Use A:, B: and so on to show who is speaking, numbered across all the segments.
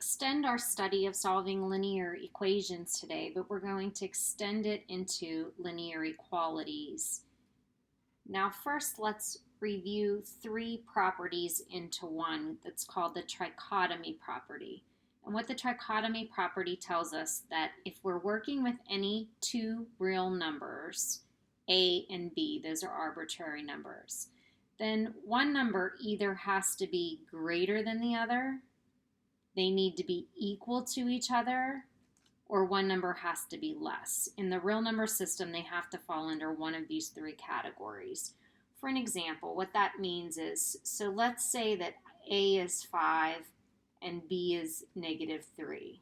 A: extend our study of solving linear equations today, but we're going to extend it into linear equalities. Now first, let's review three properties into one that's called the trichotomy property. And what the trichotomy property tells us that if we're working with any two real numbers, A and B, those are arbitrary numbers, then one number either has to be greater than the other, they need to be equal to each other, or one number has to be less. In the real number system, they have to fall under one of these three categories. For an example, what that means is, so let's say that A is 5 and B is -3.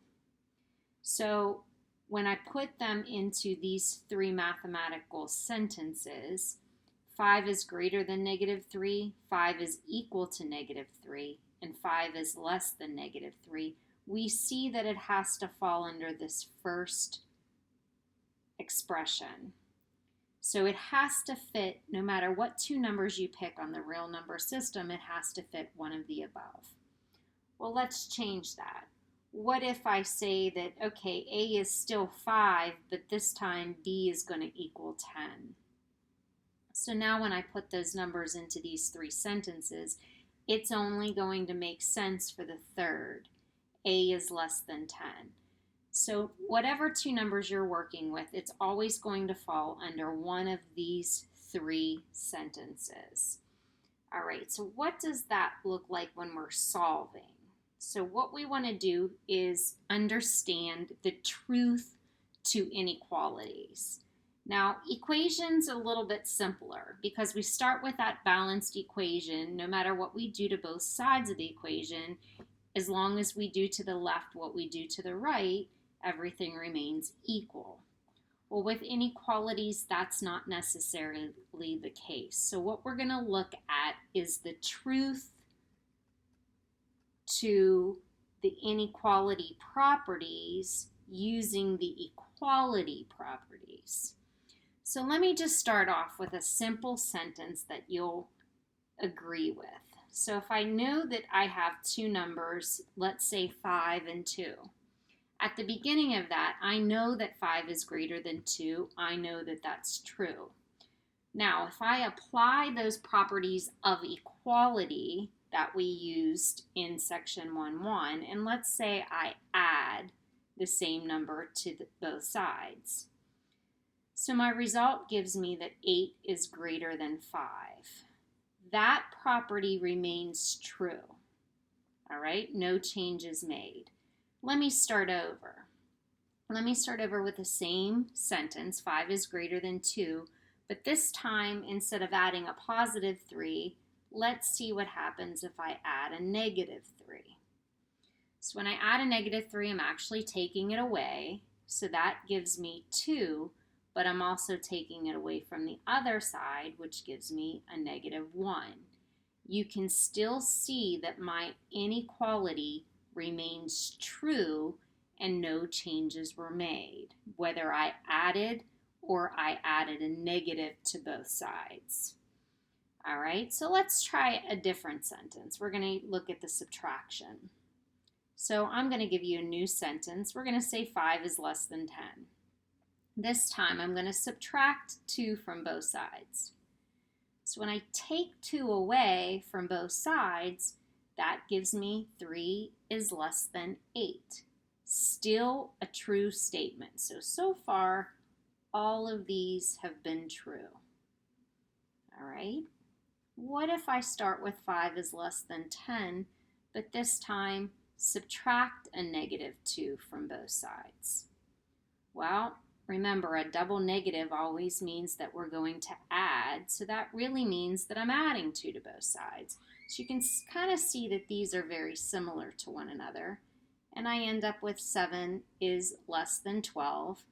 A: So when I put them into these three mathematical sentences, 5 is greater than -3, 5 is equal to -3, and 5 is less than -3, we see that it has to fall under this first expression. So it has to fit, no matter what two numbers you pick on the real number system, it has to fit one of the above. Well, let's change that. What if I say that, okay, A is still 5, but this time B is going to equal 10. So now when I put those numbers into these three sentences, it's only going to make sense for the third. A is less than 10. So whatever two numbers you're working with, it's always going to fall under one of these three sentences. All right, so what does that look like when we're solving? So what we want to do is understand the truth to inequalities. Now, equations are a little bit simpler because we start with that balanced equation. No matter what we do to both sides of the equation, as long as we do to the left what we do to the right, everything remains equal. Well, with inequalities, that's not necessarily the case. So what we're going to look at is the truth to the inequality properties using the equality properties. So let me just start off with a simple sentence that you'll agree with. So if I know that I have two numbers, let's say 5 and 2. At the beginning of that, I know that 5 is greater than 2. I know that that's true. Now, if I apply those properties of equality that we used in section 1.1, and let's say I add the same number to both sides. So my result gives me that 8 is greater than 5. That property remains true. All right, no change is made. Let me start over. Let me start over with the same sentence, 5 is greater than 2, but this time instead of adding a +3, let's see what happens if I add a -3. So when I add a -3, I'm actually taking it away, so that gives me 2, but I'm also taking it away from the other side, which gives me a -1. You can still see that my inequality remains true and no changes were made, whether I added or I added a negative to both sides. All right, so let's try a different sentence. We're going to look at the subtraction. So I'm going to give you a new sentence. We're going to say 5 is less than 10. This time I'm going to subtract 2 from both sides. So when I take 2 away from both sides, that gives me 3 is less than 8. Still a true statement. So far, all of these have been true. All right. What if I start with 5 is less than 10, but this time subtract a -2 from both sides? Well, remember, a double negative always means that we're going to add, so that really means that I'm adding 2 to both sides. So you can kind of see that these are very similar to one another. And I end up with 7 is less than 12.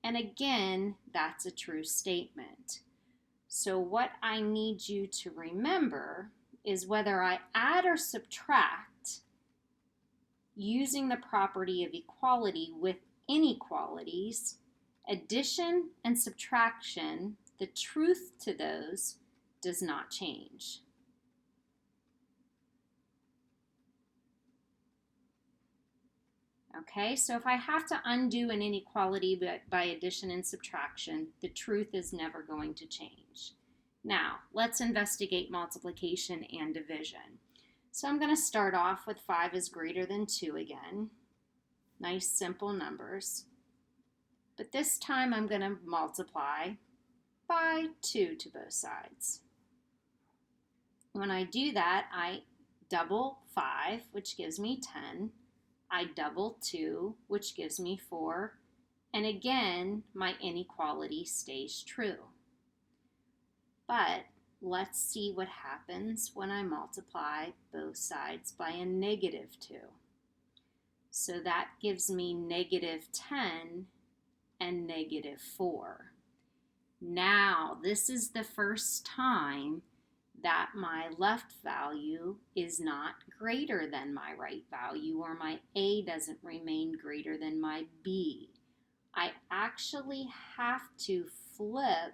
A: And again, that's a true statement. So what I need you to remember is whether I add or subtract using the property of equality with inequalities, addition and subtraction, the truth to those does not change. Okay, so if I have to undo an inequality by addition and subtraction, the truth is never going to change. Now, let's investigate multiplication and division. So I'm going to start off with 5 is greater than 2 again. Nice simple numbers. But this time I'm going to multiply by 2 to both sides. When I do that, I double 5, which gives me 10. I double 2, which gives me 4. And again, my inequality stays true. But let's see what happens when I multiply both sides by a negative 2. So that gives me negative 10 and negative 4. Now, this is the first time that my left value is not greater than my right value, or my A doesn't remain greater than my B. I actually have to flip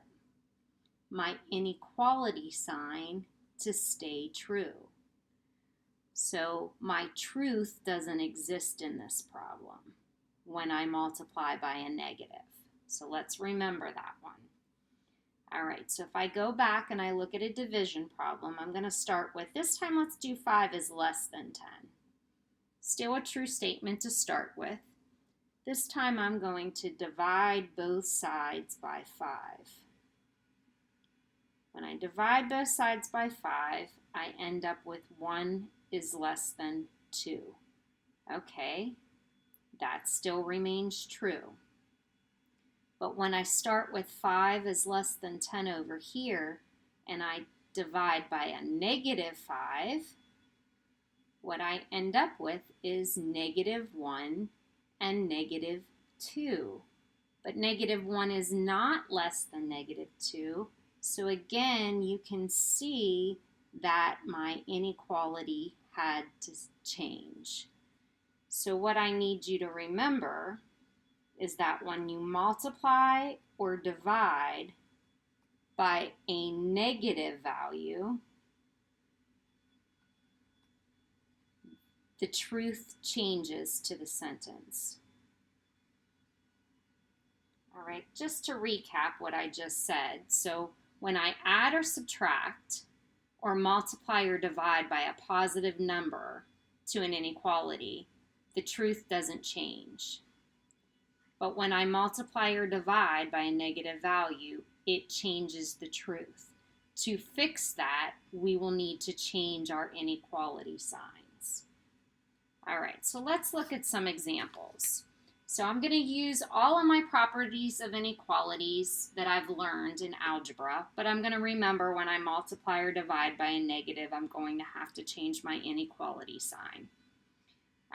A: my inequality sign to stay true. So my truth doesn't exist in this problem when I multiply by a negative. So let's remember that one. All right, so if I go back and I look at a division problem, I'm going to start with, this time let's do 5 is less than 10. Still a true statement to start with. This time I'm going to divide both sides by 5. When I divide both sides by 5, I end up with 1 is less than 2. Okay, that still remains true. But when I start with 5 is less than 10 over here, and I divide by a negative 5, what I end up with is negative 1 and negative 2. But negative 1 is not less than negative 2. So again, you can see that my inequality had to change. So what I need you to remember is that when you multiply or divide by a negative value, the truth changes to the sentence. All right, just to recap what I just said. So when I add or subtract or multiply or divide by a positive number to an inequality, the truth doesn't change. But when I multiply or divide by a negative value, it changes the truth. To fix that, we will need to change our inequality signs. All right, so let's look at some examples. So I'm going to use all of my properties of inequalities that I've learned in algebra, but I'm going to remember when I multiply or divide by a negative, I'm going to have to change my inequality sign.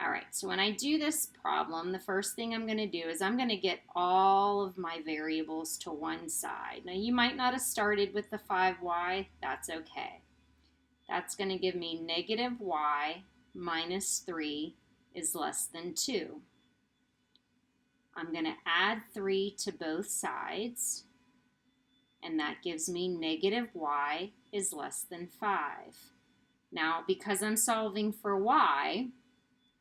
A: All right, so when I do this problem, the first thing I'm going to do is I'm going to get all of my variables to one side. Now, you might not have started with the 5y. That's okay. That's going to give me negative y minus 3 is less than 2. I'm going to add 3 to both sides, and that gives me negative y is less than 5. Now, because I'm solving for y,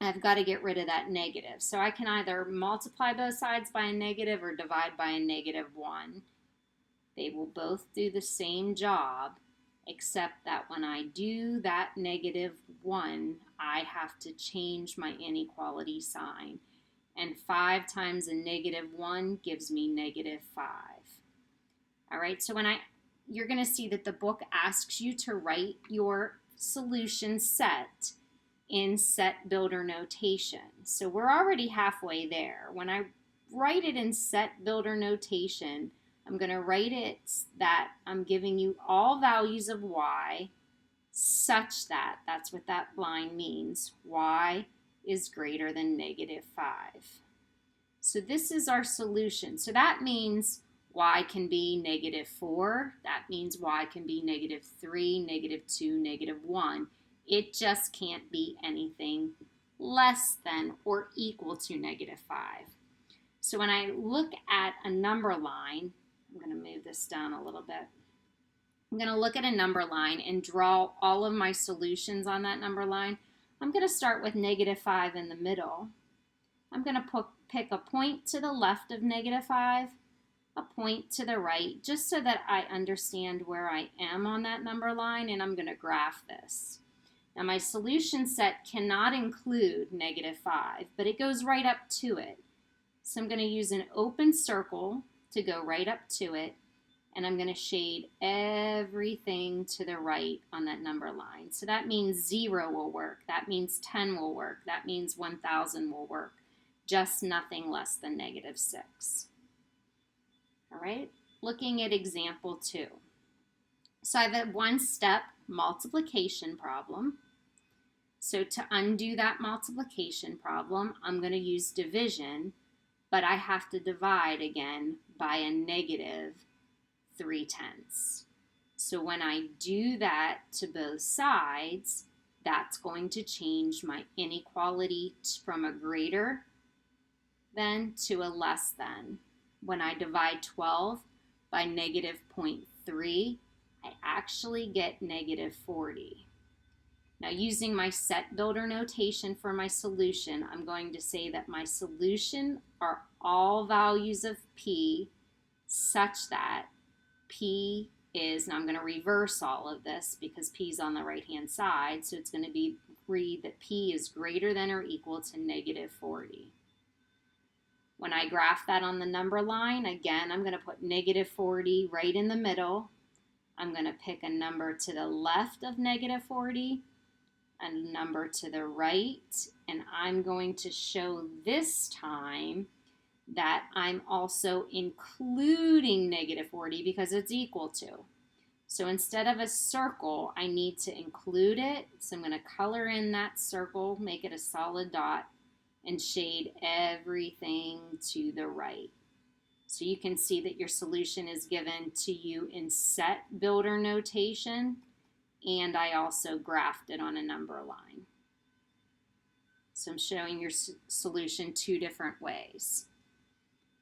A: I've got to get rid of that negative. So I can either multiply both sides by a negative or divide by a negative 1. They will both do the same job, except that when I do that negative 1, I have to change my inequality sign. And 5 times a negative 1 gives me negative 5. All right, so you're going to see that the book asks you to write your solution set in set builder notation. So we're already halfway there. When I write it in set builder notation, I'm going to write it that I'm giving you all values of y such that, that's what that line means, y is greater than negative 5. So this is our solution. So that means y can be negative 4. That means y can be negative 3, negative 2, negative 1. It just can't be anything less than or equal to negative 5. So when I look at a number line, I'm going to move this down a little bit. I'm going to look at a number line and draw all of my solutions on that number line. I'm going to start with negative 5 in the middle. I'm going to pick a point to the left of -5, a point to the right, just so that I understand where I am on that number line, and I'm going to graph this. Now my solution set cannot include -5, but it goes right up to it. So I'm going to use an open circle to go right up to it, and I'm going to shade everything to the right on that number line. So that means 0 will work, that means 10 will work, that means 1,000 will work, just nothing less than -6. All right, looking at example 2. So I have a one-step multiplication problem. So to undo that multiplication problem, I'm going to use division, but I have to divide again by a -3/10. So when I do that to both sides, that's going to change my inequality from a greater than to a less than. When I divide 12 by -0.3, I actually get -40. Now using my set builder notation for my solution, I'm going to say that my solution are all values of p such that p is, now I'm going to reverse all of this because p is on the right hand side, so it's going to read that p is greater than or equal to -40. When I graph that on the number line, again, I'm going to put -40 right in the middle. I'm going to pick a number to the left of -40, a number to the right, and I'm going to show this time that I'm also including -40 because it's equal to. So instead of a circle, I need to include it. So I'm going to color in that circle, make it a solid dot, and shade everything to the right. So you can see that your solution is given to you in set builder notation, and I also graphed it on a number line. So I'm showing your solution two different ways.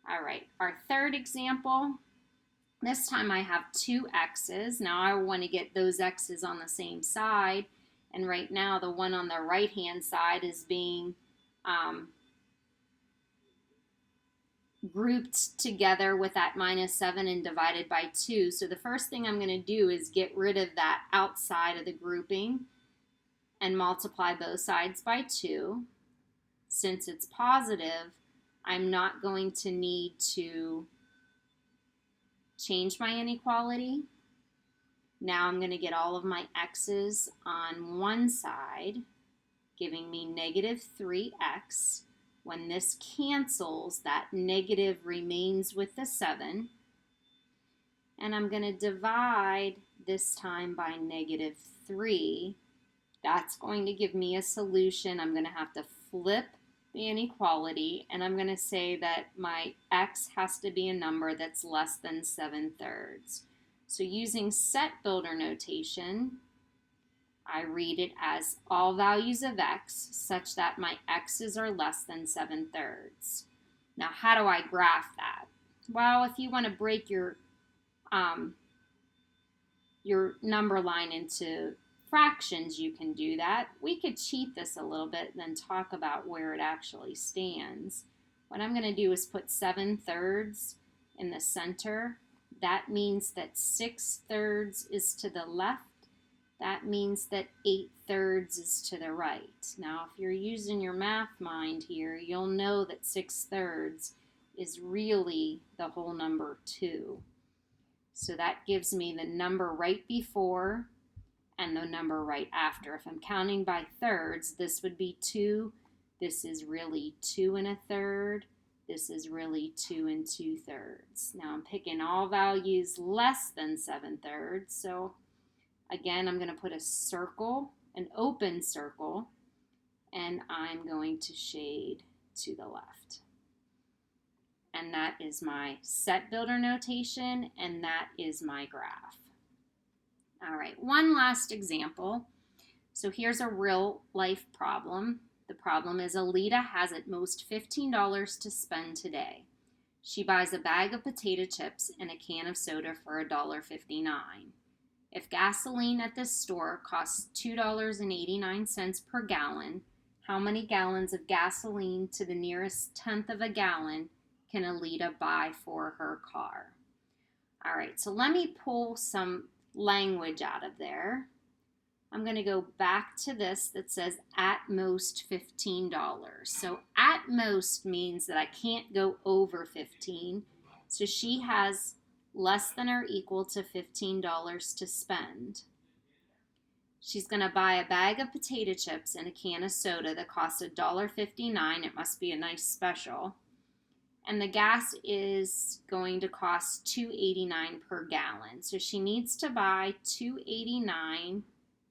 A: All right, our third example, this time I have two x's. Now I want to get those x's on the same side, and right now the one on the right hand side is being grouped together with that -7 and divided by 2. So the first thing I'm going to do is get rid of that outside of the grouping and multiply both sides by 2. Since it's positive, I'm not going to need to change my inequality. Now I'm going to get all of my x's on one side, giving me -3x. When this cancels, that negative remains with the 7. And I'm going to divide this time by -3. That's going to give me a solution. I'm going to have to flip the inequality, and I'm going to say that my x has to be a number that's less than 7/3. So using set builder notation, I read it as all values of x such that my x's are less than 7/3. Now, how do I graph that? Well, if you want to break your number line into fractions, you can do that. We could cheat this a little bit and then talk about where it actually stands. What I'm going to do is put 7/3 in the center. That means that 6/3 is to the left. That means that 8/3 is to the right. Now, if you're using your math mind here, you'll know that 6/3 is really the whole number 2. So that gives me the number right before and the number right after. If I'm counting by thirds, this would be 2. This is really 2 1/3. This is really 2 2/3. Now I'm picking all values less than 7/3. So again, I'm going to put a circle, an open circle, and I'm going to shade to the left. And that is my set builder notation, and that is my graph. All right, one last example. So here's a real life problem. The problem is Alita has at most $15 to spend today. She buys a bag of potato chips and a can of soda for $1.59. If gasoline at this store costs $2.89 per gallon, How many gallons of gasoline to the nearest tenth of a gallon can Alita buy for her car? All right, so let me pull some language out of there. I'm going to go back to this that says at most $15. So at most means that I can't go over 15. So she has less than or equal to $15 to spend. She's going to buy a bag of potato chips and a can of soda that costs $1.59. It must be a nice special. And the gas is going to cost $2.89 per gallon. So she needs to buy $2.89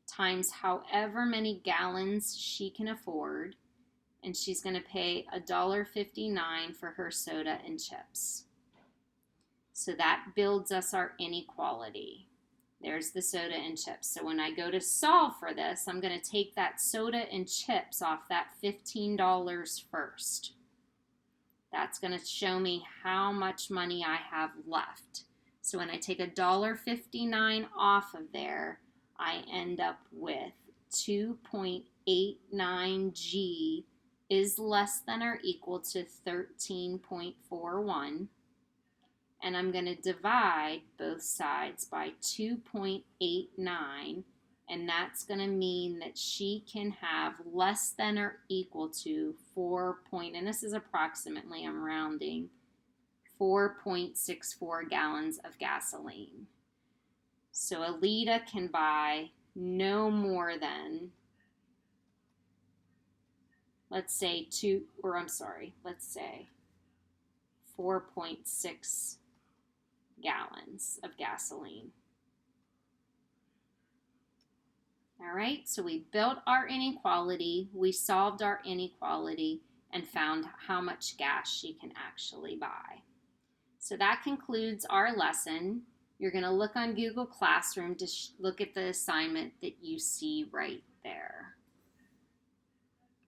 A: times however many gallons she can afford, and she's going to pay $1.59 for her soda and chips. So that builds us our inequality. There's the soda and chips. So when I go to solve for this, I'm going to take that soda and chips off that $15 first. That's going to show me how much money I have left. So when I take $1.59 off of there, I end up with 2.89G is less than or equal to 13.41. And I'm going to divide both sides by 2.89. And that's going to mean that she can have less than or equal to and this is approximately, I'm rounding, 4.64 gallons of gasoline. So Alita can buy no more than, let's say 4.6 gallons of gasoline. All right, so we built our inequality, we solved our inequality, and found how much gas she can actually buy. So that concludes our lesson. You're going to look on Google Classroom to look at the assignment that you see right there.